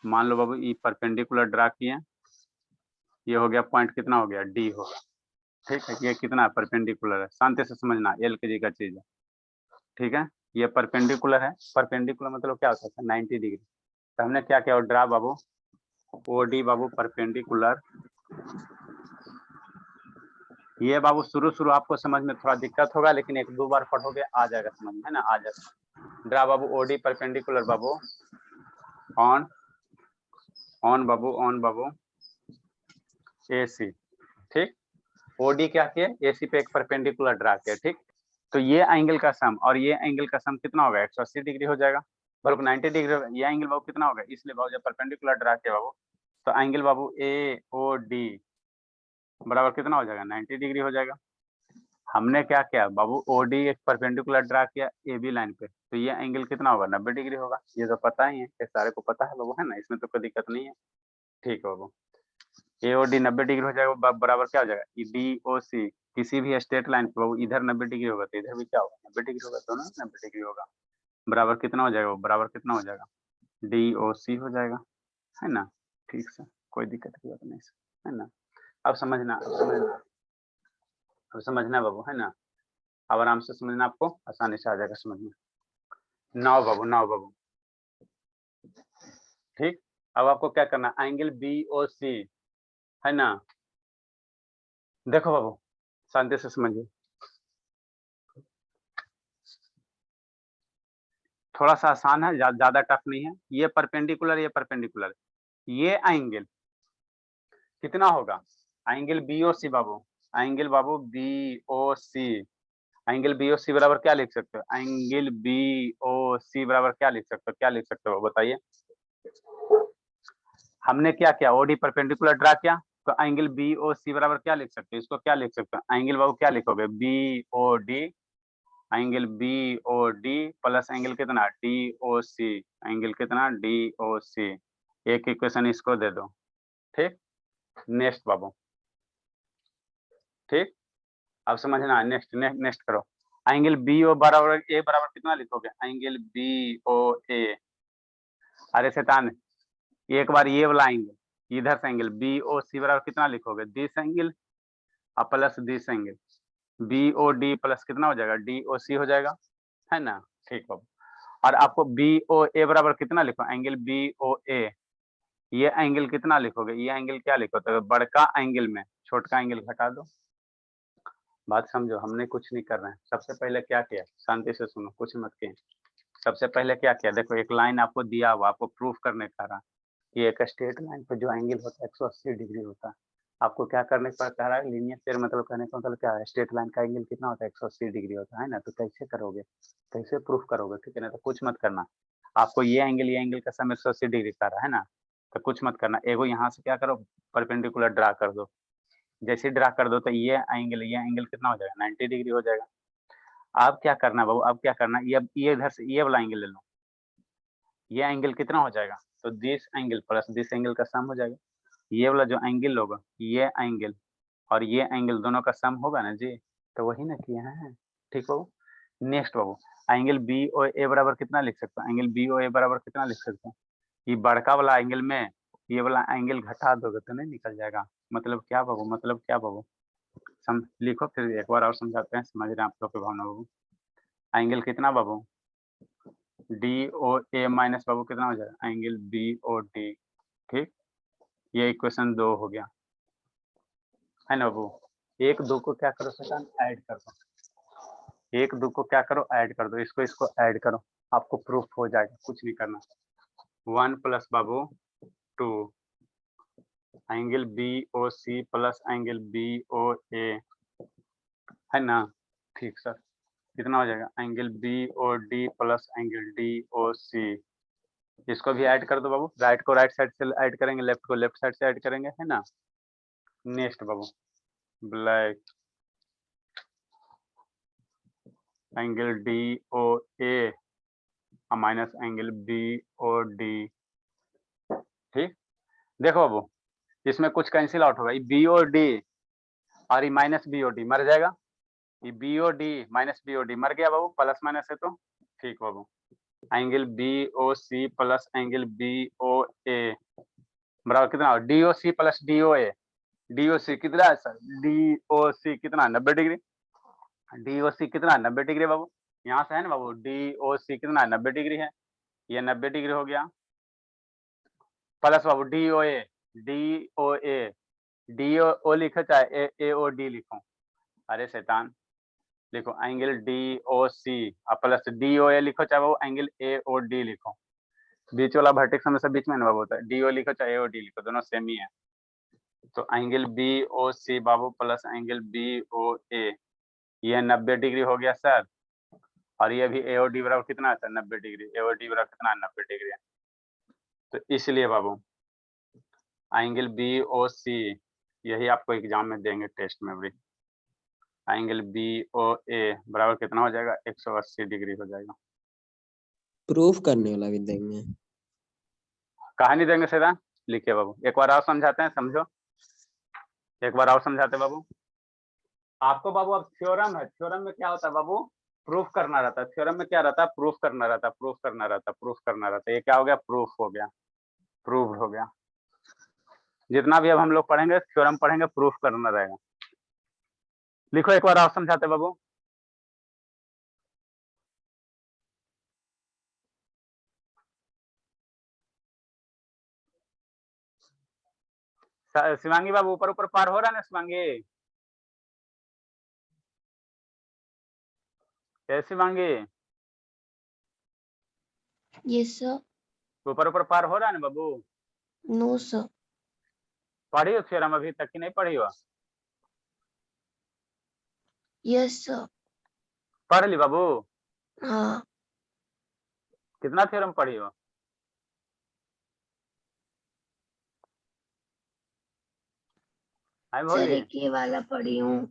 मान लो बाबू ये परपेंडिकुलर ड्रा किए, ये हो गया पॉइंट, कितना हो गया? डी होगा, ठीक है। ये कितना है? परपेंडिकुलर है। शांति से समझना, एल के जी का चीज है, ठीक है। ये परपेंडिकुलर है। परपेंडिकुलर मतलब क्या होता है? 90 डिग्री। तो हमने क्या किया? ड्रा बाबू ओ डी बाबू परपेंडिकुलर। ये बाबू शुरू आपको समझ में थोड़ा दिक्कत होगा, लेकिन एक दो बार पढ़ोगे आ जाएगा समझ में, है ना, आ जाएगा। ड्रा बाबू ओडी परपेंडिकुलर बाबू ऑन बाबू ए सी, ठीक। ओडी क्या किया? ए सी पे एक परपेंडिकुलर ड्रा किया, ठीक। तो ये एंगल का सम और ये एंगल का सम कितना होगा? 180 डिग्री हो जाएगा, बल्कि 90 डिग्री होगा। ये एंगल बाबू कितना होगा? इसलिए बाबू जब परपेंडिकुलर ड्रा किया बाबू तो एंगल बाबू ए ओ डी बराबर कितना हो जाएगा? 90 डिग्री हो जाएगा। हमने क्या किया बाबू? ओडी एक परपेंडिकुलर ड्रा किया ए बी लाइन पे, तो ये एंगल कितना होगा? 90 डिग्री होगा। ये तो पता ही है, ये सारे को पता है बाबू, है ना, इसमें तो कोई दिक्कत नहीं है, ठीक है बाबू। ए ओ डी 90 डिग्री हो जाएगा, बराबर क्या हो जाएगा? डी ओ सी किसी भी स्ट्रेट लाइन पे बाबू इधर 90 डिग्री होगा तो इधर भी क्या होगा? 90 डिग्री होगा, दोनों 90 डिग्री होगा। बराबर कितना हो जाएगा? बराबर कितना हो जाएगा? डी ओ सी हो जाएगा, है ना, ठीक से, कोई दिक्कत की बात नहीं, है ना। अब समझना बाबू, है ना। अब आराम से समझना, आपको आसानी से आ जाएगा समझ में। नाव बाबू, ठीक। अब आपको क्या करना? एंगल बी ओ सी, है ना। देखो बाबू शांति से समझिए, थोड़ा सा आसान है, ज्यादा टफ नहीं है। ये परपेंडिकुलर, ये एंगल कितना होगा? एंगल बी ओ सी बाबू, एंगल बाबू B O C, angle B O सी बराबर क्या लिख सकते हो? एंगल बी ओ सी बराबर क्या लिख सकते हो? क्या लिख सकते हो बताइए? हमने क्या किया? ओडी परपेंडिकुलर ड्रा किया तो एंगल बी ओ सी बराबर क्या लिख सकते हो, इसको क्या लिख सकते हो, एंगल बाबू क्या लिखोगे, B O D, angle B O D plus angle कितना डी ओ सी, एंगल कितना डी ओ सी। एक इक्वेशन इसको दे दो, ठीक। नेक्स्ट बाबू, ठीक, अब समझना, नेक्स्ट नेक्स्ट करो। एंगल बी ओ बराबर ए बराबर कितना लिखोगे, एंगल बी ओ ए। अरे शैतान, एक बार ये वाला एंगल इधर से एंगल बी ओ सी बराबर कितना लिखोगे, दिस एंगल और plus this angle, B O D plus कितना हो जाएगा, डी ओ सी हो जाएगा, है ना। ठीक बाबू, और आपको बी ओ ए बराबर कितना लिखो, एंगल बी ओ ए, ये एंगल कितना लिखोगे, ये एंगल क्या लिखो, तो बड़का एंगल में छोटका एंगल घटा दो। बात समझो, हमने कुछ नहीं कर रहे हैं। सबसे पहले क्या किया, शांति से सुनो, कुछ मत किए। सबसे पहले क्या किया, देखो एक लाइन आपको दिया हुआ, आपको प्रूफ करने का रहा कि एक स्ट्रेट लाइन पर जो एंगल होता है 180 डिग्री होता है। आपको क्या करने पर कह रहा है, लीनियर पेयर मतलब कहने का मतलब क्या है, स्ट्रेट लाइन का एंगल कितना होता है 180 डिग्री होता है ना। तो कैसे करोगे, कैसे प्रूफ करोगे, ठीक है ना। तो कुछ मत करना, आपको ये एंगल का सम 180 डिग्री का रहा है ना, तो कुछ मत करना, एगो यहाँ से क्या करो, परपेंडिकुलर ड्रा कर दो। जैसे ड्रा कर दो तो ये एंगल कितना हो जाएगा, 90 डिग्री हो जाएगा। अब क्या करना बाबू, अब क्या करना, ये इधर से ये वाला एंगल ले लो, ये एंगल कितना हो जाएगा, तो this angle plus this angle का सम हो जाएगा। ये वाला जो एंगल होगा, ये एंगल और ये एंगल दोनों का सम होगा ना जी, तो वही ना किए हैं, ठीक बाबू। Next Babu, angle B O A बराबर कितना लिख सकते हो, एंगल बी ओ ए बराबर कितना लिख सकते हो, ये बड़का वाला एंगल में ये वाला एंगल घटा दोगे तो नहीं निकल जाएगा। मतलब क्या बाबू, मतलब क्या बाबू, लिखो, फिर एक बार और समझाते हैं, समझ रहे हैं आप लोग की भावना बाबू। एंगल कितना बाबू, डी ओ ए माइनस बाबू कितना हो जाएगा, एंगल बी ओ डी, ठीक। ये इक्वेशन 2 हो गया, है ना बाबू। एक दो को क्या करो सेकंड, ऐड कर दो, एक दो को क्या करो, ऐड कर दो, इसको इसको ऐड करो, आपको प्रूफ हो जाएगा, कुछ नहीं करना। 1 प्लस बाबू 2 angle B O C plus angle B O A, है ना। ठीक सर, कितना हो जाएगा, angle B O D plus angle D O C. इसको भी ऐड कर दो बाबू, राइट को राइट साइड से ऐड करेंगे, लेफ्ट को लेफ्ट साइड से ऐड करेंगे, है ना। नेक्स्ट बाबू, black angle D O A minus angle B O D, ठीक। देखो बाबू, इसमें कुछ कैंसिल आउट होगा, ये बी ओ डी और ये माइनस बी ओ डी मर जाएगा, ये B O D minus B O D मर गया बाबू, प्लस माइनस है तो ठीक बाबू। Angle B O C plus angle B O A बराबर कितना, D O C plus D O A, D O C कितना है सर, डी ओ सी कितना 90 डिग्री, डी ओ सी कितना 90 डिग्री बाबू, यहाँ से है ना बाबू, डी ओ सी कितना 90 डिग्री है, ये 90 डिग्री हो गया, प्लस बाबू D O A, D O A, D O लिखो चाहे ए ओ डी लिखो, अरे शैतान, लिखो angle D O C plus D O A लिखो चाहे वो एंगल ए ओ डी लिखो, बीच वाला वर्टेक्स हमेशा बीच में ना बाबू होता है, डी ओ लिखो चाहे ए ओ डी लिखो, दोनों सेम ही है। तो एंगल बी ओ सी बाबू प्लस एंगल बी ओ ए, ये 90 डिग्री हो गया सर, और ये भी ए ओ डी बराबर कितना है सर, 90 डिग्री, ए ओ डी बराबर कितना 90 डिग्री है। तो इसलिए बाबू एंगल बी ओ सी, यही आपको एग्जाम में देंगे टेस्ट में भी, एंगल बी ओ ए बराबर कितना हो जाएगा, 180 डिग्री हो जाएगा। प्रूफ करने वाला भी देंगे। कहानी देंगे सीधा, लिखिए बाबू, एक बार और समझाते हैं, समझो, एक बार और समझाते हैं बाबू आपको। बाबू अब थ्योरम है, थ्योरम में क्या होता है बाबू, प्रूफ करना रहता है। थ्योरम में क्या रहता है, प्रूफ करना रहता है, प्रूफ करना रहता है, प्रूफ करना रहता है। ये क्या हो गया, प्रूफ हो गया, प्रूफ हो गया। जितना भी अब हम लोग पढ़ेंगे थ्योरम पढ़ेंगे, प्रूफ करना रहेगा। लिखो एक बार और समझाते बाबू। शिवांगी बाबू ऊपर ऊपर पार हो रहा है ना शिवांगी, शिवांगी Yes, sir. ऊपर ऊपर पार हो रहा है ना बाबू। No, sir. पढ़ी हो थ्योरम अभी तक की नहीं पढ़ी हो, Yes, sir. पढ़ ली बाबू, हाँ, कितना थ्योरम पढ़ी हो, है सर भोली? एक ये वाला पढ़ी हूँ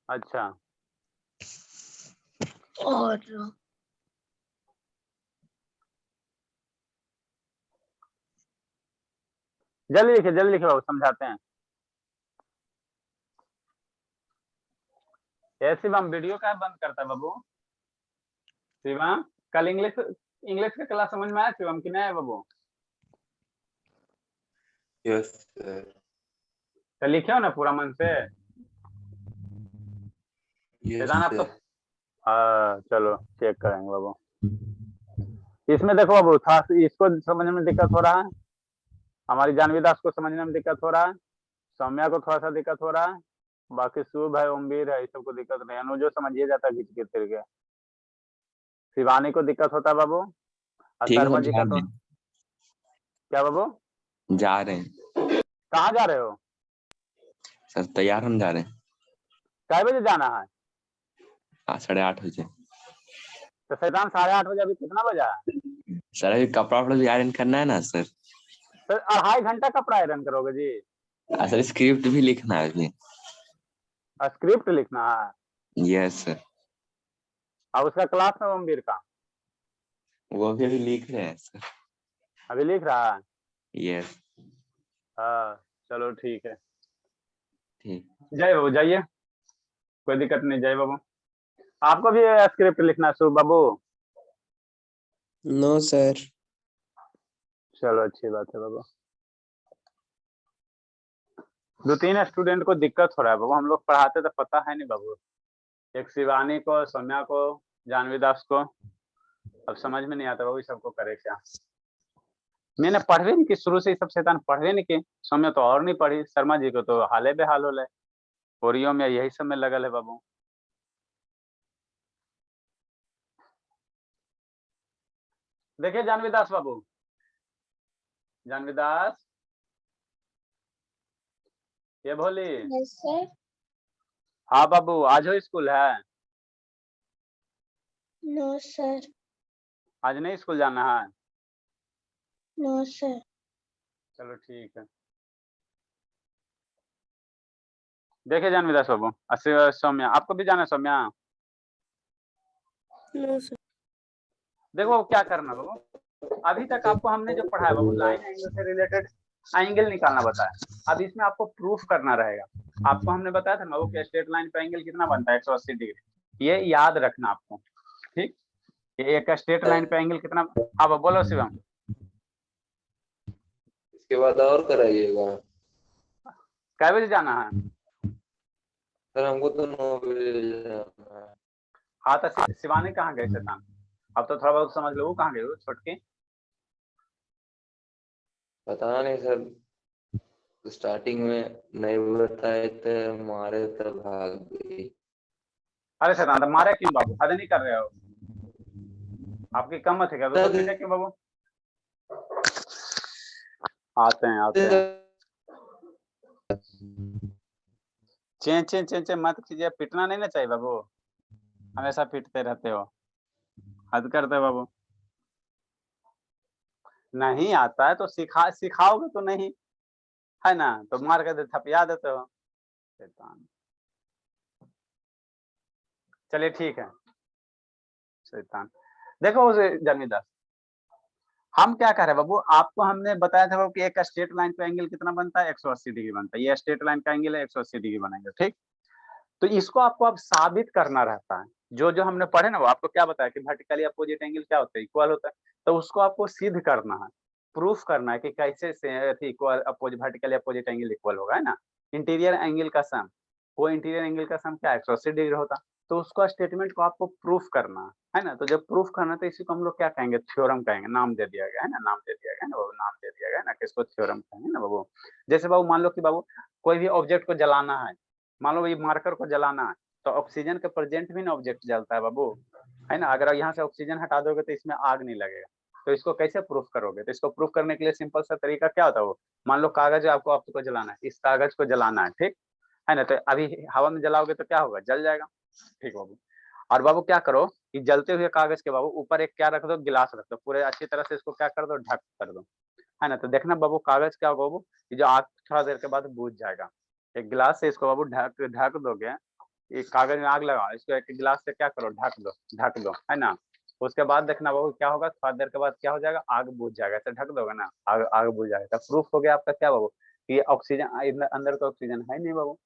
अच्छा और जल्दी लिखे बाबू, समझाते हैं। ये शिवम वीडियो का बंद करता है बाबू? शिवम कल इंग्लिश का क्लास समझ में आया शिवम की नहीं है बाबू? Yes sir. तो लिखे हो ना पूरा मन से? यस वेदान आप तो सर। चलो चेक करेंगे बाबू। इसमें देखो बाबू, था इसको समझने में दिक्कत हो रहा है, हमारी जानवी दास को समझने में दिक्कत हो रहा है, सौम्या को थोड़ा सा दिक्कत हो रहा है, बाकी शुभ है, उम्मीद है, इस सबको दिक्कत नहीं है, अनुजो समझिए जाता है घिच के फिर के। शिवानी को दिक्कत होता है बाबू, और ठीक है शर्मा सर, जी जा का रहे तो क्या बाबू? हैं, जा रहे हैं कहाँ जा रहे हो? सर, तैयार हम जा रहे हैं। कै बजे जाना है? 8:30 बजे। तो शैतान 8:30 बजे, अभी कितना बजा है? सर अभी कपड़ा वपड़ा भी आयरन करना है ना सर। तो 2.5 घंटा कपड़ा आयरन करोगे जी? सर स्क्रिप्ट भी लिखना है अभी। स्क्रिप्ट लिखना है? Yes sir. और उसका क्लास है ओमवीर का? वो भी अभी लिख रहे हैं सर। अभी लिख रहा है? यस। हाँ चलो ठीक है। ठीक। जय बाबू जाइए, कोई दिक्कत नहीं, जय बाबू। आपको भी स्क्रिप्ट लिखना है शुभ बाबू? No sir. चलो अच्छी बात है बाबू। 2-3 स्टूडेंट को दिक्कत हो रहा है बाबू, हम लोग पढ़ाते तो पता है नहीं बाबू, एक शिवानी को, सौम्या को, जानवी दास को, अब समझ में नहीं आता बाबू सबको करे क्या। मैंने पढ़वे नहीं की शुरू से, ही सब शैतान पढ़वे नहीं की। सौम्या तो और नहीं पढ़ी, शर्मा जी को तो हाले बेहाल हो ले, पोरियो में यही सब में लगल है बाबू। देखिए जानवी दास बाबू, जानवी दास, ये भोली। Yes sir. हाँ बाबू आज हो स्कूल है? No sir. आज नहीं स्कूल जाना है? No sir. चलो ठीक है। देखिए जानवी दास बाबू, सौम्या आपको भी जाना है? Saumya no sir. देखो बाबू क्या करना बाबू, अभी तक आपको हमने जो पढ़ाया बाबू, लाइन एंगल से रिलेटेड एंगल निकालना बताया। अब इसमें आपको प्रूफ करना रहेगा। आपको हमने बताया था ना बाबू कि स्ट्रेट लाइन पे एंगल कितना बनता है, 180 डिग्री। ये याद रखना आपको, ठीक? ये एक स्ट्रेट लाइन पे एंगल कितना। हाँ बाबू बोलो शिवम। इसके बाद और कराइएगा कै बजे जाना है? सर, हमको तो 9 बजे जाना है। हाँ तो शिवानी कहाँ गए शैतान? अब तो थोड़ा बहुत समझ लो, वो कहाँ गए वो छोटके? पता नहीं सर, स्टार्टिंग में नहीं बताए थे, मारे तो भाग गई। अरे शैतान तो मारे क्यों बाबू, हद नहीं कर रहे हो? आपकी कम मत है क्या तो पीटे क्यों बाबू? आते हैं। चे मत कीजिए, पिटना नहीं ना चाहिए बाबू, हमेशा पिटते रहते हो, हद करते हो बाबू। नहीं आता है तो सिखाओगे तो नहीं, है ना? तो मार के थपिया देते हो शैतान। चलिए ठीक है शैतान। देखो जमींदार, हम क्या कर रहे हैं बाबू, आपको हमने बताया था बाबू कि एक स्ट्रेट लाइन पे एंगल कितना बनता है, 180 डिग्री बनता है। ये स्ट्रेट लाइन का एंगल है, 180 डिग्री बनेंगे, ठीक? तो इसको आपको अब साबित करना रहता है। जो जो हमने पढ़े ना वो आपको क्या बताया कि वर्टिकली अपोजिट एंगल क्या होता है, इक्वल होता है। तो उसको आपको सिद्ध करना है, प्रूफ करना है कि कैसे से equal opposite vertically opposite angle equal होगा, है ना? इंटीरियर एंगल का सम, वो इंटीरियर एंगल का सम क्या 180 डिग्री होता। तो उसको स्टेटमेंट को आपको प्रूफ करना है ना? तो जब प्रूफ करना तो इसी को हम लोग क्या कहेंगे, थ्योरम कहेंगे। नाम दे दिया गया है ना, नाम दे दिया गया है ना बाबू, नाम दे दिया गया है ना, किसको थ्योरम कहेंगे ना बाबू। जैसे बाबू मान लो कि बाबू कोई भी ऑब्जेक्ट को जलाना है, मान लो ये मार्कर को जलाना है, तो ऑक्सीजन के प्रेजेंट भी ना ऑब्जेक्ट जलता है बाबू, है ना? अगर यहाँ से ऑक्सीजन हटा दोगे तो इसमें आग नहीं लगेगा। तो इसको कैसे प्रूफ करोगे? तो इसको प्रूफ करने के लिए सिंपल सा तरीका क्या होता है, वो मान लो कागज आपको जलाना है, इस कागज को जलाना है, ठीक है ना? तो अभी हवा में जलाओगे तो क्या होगा, जल जाएगा, ठीक बाबू। और बाबू क्या करो कि जलते हुए कागज के बाबू ऊपर एक क्या रख दो, गिलास रख दो, पूरे अच्छी तरह से इसको क्या कर दो, ढक कर दो, है ना? तो देखना बाबू कागज क्या होगा बाबू, जो आग थोड़ा देर के बाद बुझ जाएगा, एक गिलास से इसको बाबू ढक ढक दोगे, एक कागज में आग लगाओ, इसको एक गिलास से क्या करो, ढक दो, है ना। उसके बाद देखना बाबू क्या होगा, थोड़ा देर के बाद क्या हो जाएगा, आग बुझ जाएगा। ऐसे ढक दोगे ना, आग आग बुझ जाएगा। प्रूफ हो गया आपका क्या बाबू, कि ये ऑक्सीजन अंदर तो ऑक्सीजन है नहीं बाबू,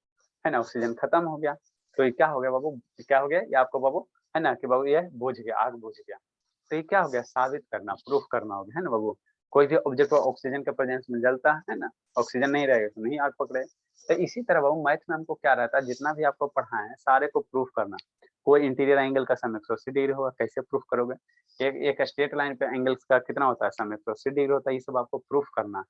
है ना, ऑक्सीजन खत्म हो गया। तो ये क्या हो गया बाबू, क्या हो गया ये आपको बाबू, है ना, कि बाबू ये बुझ गया, आग बुझ गया। तो ये क्या हो गया, साबित करना, प्रूफ करना हो गया, है ना बाबू। कोई भी ऑब्जेक्ट ऑक्सीजन के प्रेजेंस में जलता है ना, ऑक्सीजन नहीं रहेगा तो नहीं आग पकड़े। तो इसी तरह बाबू मैथ में हमको क्या रहता है, जितना भी आपको पढ़ाए हैं सारे को प्रूफ करना। कोई इंटीरियर एंगल का सम 180 डिग्री होगा, कैसे प्रूफ करोगे। एक स्ट्रेट लाइन पे एंगल्स का कितना होता है, सम 180 डिग्री होता है, ये सब आपको प्रूफ करना।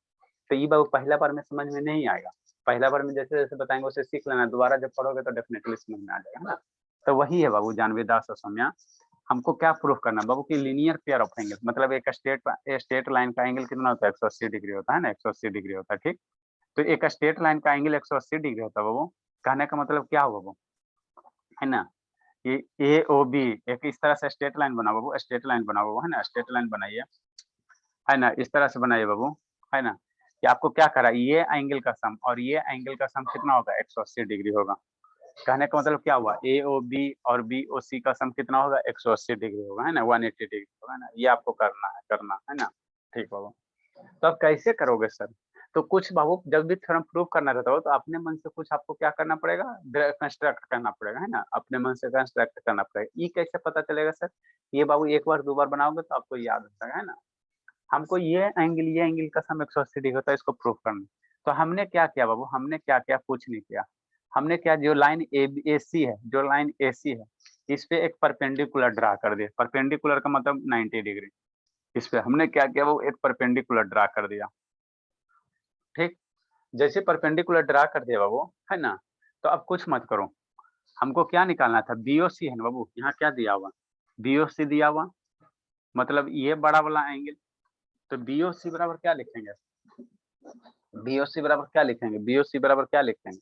तो ये बाबू पहला बार में समझ में नहीं आएगा, पहला बार में जैसे जैसे बताएंगे उसे सीख लेना, दोबारा जब पढ़ोगे तो डेफिनेटली समझ में आ जाएगा, है ना। तो वही है बाबू जानवी दास और सौम्या, हमको क्या प्रूफ करना है बाबू की लीनियर पेयर ऑफ एंगल, मतलब एक स्ट्रेट लाइन का एंगल कितना होता है, 180 डिग्री होता है ना, 180 डिग्री होता है, ठीक। तो एक स्ट्रेट लाइन का एंगल 180 डिग्री होता है बाबू। कहने का मतलब क्या हुआ बाबू, है ना। ये ए ओ बी एक इस तरह से स्ट्रेट लाइन बनाओ बाबू, स्ट्रेट लाइन बनाओ बाबू, है ना, स्ट्रेट लाइन बनाइए, है ना, इस तरह से बनाइए बाबू, है ना। कि आपको क्या करा, ये एंगल का सम और ये एंगल का सम कितना होगा, 180 डिग्री होगा। कहने का मतलब क्या हुआ, ए ओ बी और बी ओ सी का सम कितना होगा, 180 डिग्री होगा, है ना, 180 डिग्री होगा, है ना। ये आपको करना है ना, ठीक बाबू। तो आप कैसे करोगे सर, तो कुछ बाबू जब भी थ्योरम प्रूव करना रहता हो तो अपने मन से कुछ आपको क्या करना पड़ेगा, कंस्ट्रक्ट करना पड़ेगा, है ना, अपने मन से कंस्ट्रक्ट करना पड़ेगा। ये कैसे पता चलेगा सर, ये बाबू एक बार दो बार बनाओगे तो आपको याद हो जाएगा, है ना। हमको ये एंगल का सम 180 डिग्री होता है, इसको प्रूव करना। तो हमने क्या किया बाबू, हमने क्या किया, कुछ नहीं किया। हमने क्या, जो लाइन ए सी है, जो लाइन ए सी है, इस पे एक परपेंडिकुलर ड्रा कर दिया। परपेंडिकुलर का मतलब 90 डिग्री। इस पे हमने क्या किया, वो एक परपेंडिकुलर ड्रा कर दिया, ठीक। जैसे परपेंडिकुलर ड्रा कर दिया बाबू, है ना। तो अब कुछ मत करो, हमको क्या निकालना था, बीओसी है ना बाबू, यहाँ क्या दिया हुआ, बीओसी दिया हुआ, मतलब ये बड़ा वाला एंगल। तो बीओसी बराबर क्या लिखेंगे, बीओसी बराबर क्या लिखेंगे, बीओसी बराबर क्या लिखेंगे,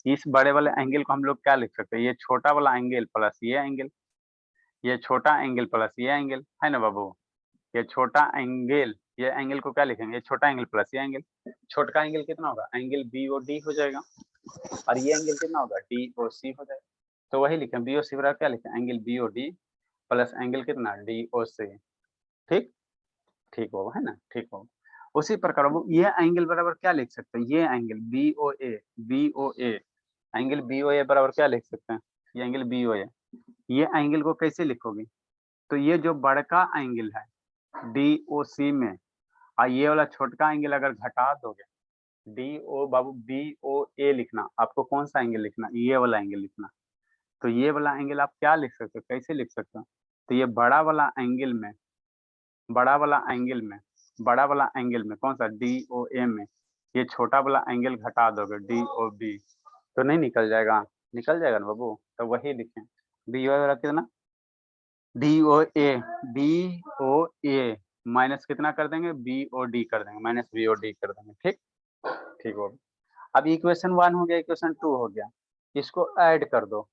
इस बड़े वाले एंगल को हम लोग क्या लिख सकते हैं, ये छोटा वाला एंगल प्लस ये एंगल, ये छोटा एंगल प्लस ये एंगल, है ना बाबू। ये छोटा एंगल, ये एंगल को क्या लिखेंगे, ये छोटा एंगल प्लस ये एंगल। छोटा एंगल कितना होगा, एंगल बी ओ डी हो जाएगा, और ये एंगल कितना होगा, डी ओ सी हो जाएगा। तो वही लिखें, बी ओ सी बराबर क्या लिखें, angle B O D plus angle कितना, डी ओ सी, ठीक। ठीक होगा, है ना, ठीक होगा। उसी प्रकार वो ये एंगल बराबर क्या लिख सकते हैं, ये angle B O A angle B O A बराबर क्या लिख सकते हैं, ये एंगल बी ओ ए। ये एंगल को कैसे लिखोगे, तो ये जो बड़का एंगल है डी ओ सी में, और ये वाला छोटका एंगल अगर घटा दोगे, डी ओ बाबू बी ओ ए लिखना, आपको कौन सा एंगल लिखना, ये वाला एंगल लिखना। तो ये वाला एंगल आप क्या लिख सकते हो, कैसे लिख सकते हो, तो ये बड़ा वाला एंगल में, बड़ा वाला एंगल में, बड़ा वाला एंगल में कौन सा, डी ओ ए में, ये छोटा वाला एंगल घटा दोगे डी ओ बी, तो नहीं निकल जाएगा, निकल जाएगा ना बाबू। तो वही लिखें, बी ओ कितना, डी ओ ए माइनस कितना कर देंगे, बी ओ डी कर देंगे, माइनस बी ओ डी कर देंगे, ठीक। ठीक हो गया। अब इक्वेशन 1 हो गया, इक्वेशन 2 हो गया, इसको ऐड कर दो,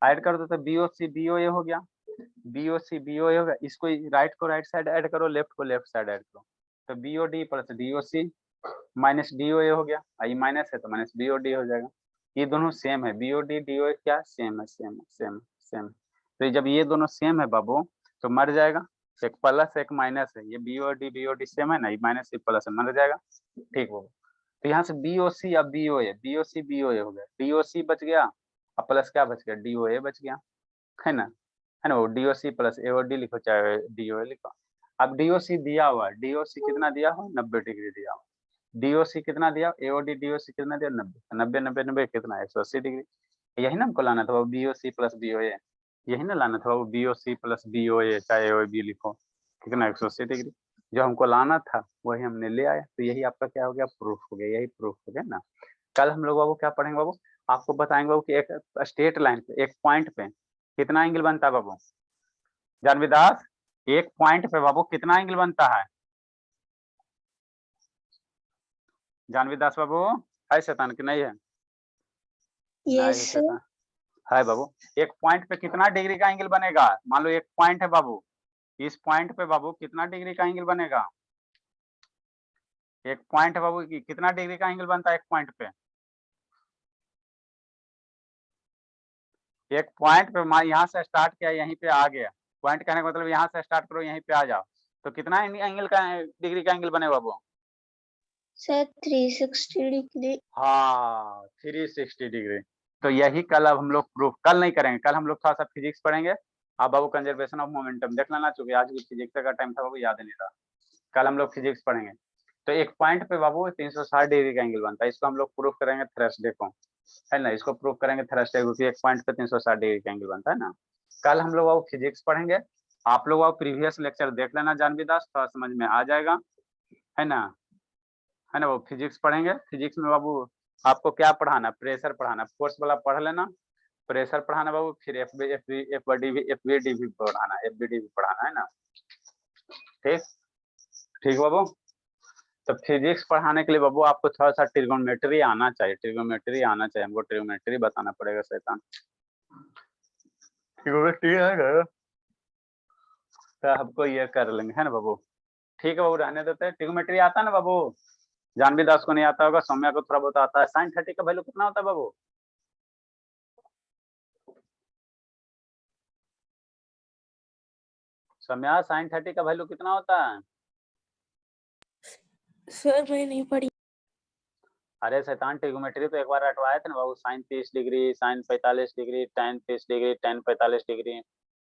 ऐड कर दो तो B O C B O A हो गया, B O C B O A हो गया। इसको राइट को राइट साइड ऐड करो, लेफ्ट को लेफ्ट साइड ऐड करो, तो B O D plus D O C minus D O A हो गया, ये माइनस है तो माइनस बी ओ डी हो जाएगा। ये दोनों सेम है, B O D D O A क्या सेम है, सेम है, सेम सेम। तो जब ये दोनों सेम है बाबू तो मर जाएगा, एक प्लस एक माइनस है, ये बी ओ डी सेम है ना, ये माइनस से प्लस है, मर जाएगा, ठीक हो। तो यहाँ से बी ओ सी अब B O A, B O C B O A हो गया, डी ओ सी बच गया, अब प्लस क्या बच गया, डी ओ ए बच गया, है ना वो डी ओ सी प्लस ए ओ डी लिखो चाहे डी ओ ए लिखो। अब डी ओ सी दिया हुआ, डी ओ सी कितना दिया हुआ, 90 डिग्री दिया हुआ, डी ओ सी कितना दिया, ए O D D O C कितना दिया, 90, 90 90 90 कितना, 180 डिग्री। यही ना हमको लाना था वो B O C plus B O A, यही ना लाना था वो B O C plus B O A चाहे ओ बी लिखो, कितना 180 डिग्री। जो हमको लाना था वही हमने ले आया, तो यही आपका क्या हो गया, प्रूफ हो गया, यही प्रूफ हो गया ना। कल हम लोग बाबू क्या पढ़ेंगे बाबू, आपको बताएंगे बाबू कि एक स्ट्रेट लाइन पे एक पॉइंट पे कितना एंगल बनता है बाबू, जानवी दास, एक पॉइंट पे बाबू कितना एंगल बनता है, जानवी दास बाबू, है शैतान कि नहीं है, नहीं है यस सर। शैतान, है बाबू। एक पॉइंट पे कितना डिग्री का एंगल बनेगा, मान लो एक पॉइंट है बाबू, इस पॉइंट पे बाबू कितना डिग्री का एंगल बनेगा, एक पॉइंट है बाबू कितना डिग्री का एंगल बनता है एक पॉइंट पे, एक पॉइंट पे यहाँ से स्टार्ट किया यहीं पे आ गया, पॉइंट कहने का मतलब यहाँ से स्टार्ट करो यहीं पे आ जाओ, तो कितना एंगल का डिग्री का एंगल बनेगा बाबू? Sir 360 degree. हाँ 360 डिग्री। तो यही कल अब हम लोग प्रूफ कल नहीं करेंगे, कल हम लोग थोड़ा सा फिजिक्स पढ़ेंगे। अब बाबू कंजर्वेशन ऑफ मोमेंटम देख लेना, चूंकि आज भी फिजिक्स का टाइम था बाबू, याद नहीं था। कल हम लोग फिजिक्स पढ़ेंगे। तो एक पॉइंट पे बाबू 360 डिग्री का एंगल बनता है, इसको हम लोग प्रूफ करेंगे थर्सडे को, है ना, इसको प्रूफ करेंगे थर्सडे को कि एक पॉइंट पे 360 डिग्री का एंगल बनता है ना। कल हम लोग बाबू फिजिक्स पढ़ेंगे, आप लोग बाबू प्रीवियस लेक्चर देख लेना जानवी दास, थोड़ा समझ में आ जाएगा, है ना, है ना। वो फिजिक्स पढ़ेंगे, फिजिक्स में बाबू आपको क्या पढ़ाना, प्रेशर पढ़ाना, फोर्स वाला पढ़ लेना, प्रेशर पढ़ाना बाबू, फिर एफबीडी भी पढ़ाना, एफबीडी भी पढ़ाना, है ना। ठीक ठीक बाबू। तो फिजिक्स पढ़ाने के लिए बाबू आपको थोड़ा सा ट्रिगोनोमेट्री आना चाहिए, ट्रिगोनोमेट्री आना चाहिए हमको, ट्रिगोनोमेट्री बताना पड़ेगा शैतान। ट्रिगोनोमेट्री आएगा तो हमको ये कर लेंगे, है ना बाबू। ठीक है बाबू, रहने देते हैं। ट्रिगोनोमेट्री आता है ना बाबू, जानवी दास को नहीं आता होगा, सौम्या को थोड़ा बहुत आता है। साइन 30 का वैल्यू कितना होता है बाबू? सौम्या साइन 30 का वैल्यू कितना होता है? सर मैं नहीं पढ़ी। अरे शैतान, ट्रिगोनोमेट्री तो एक बार रटवाए थे ना बाबू, sine 30 degree, sine 45 degree, tan 30 degree, tan 45 degree,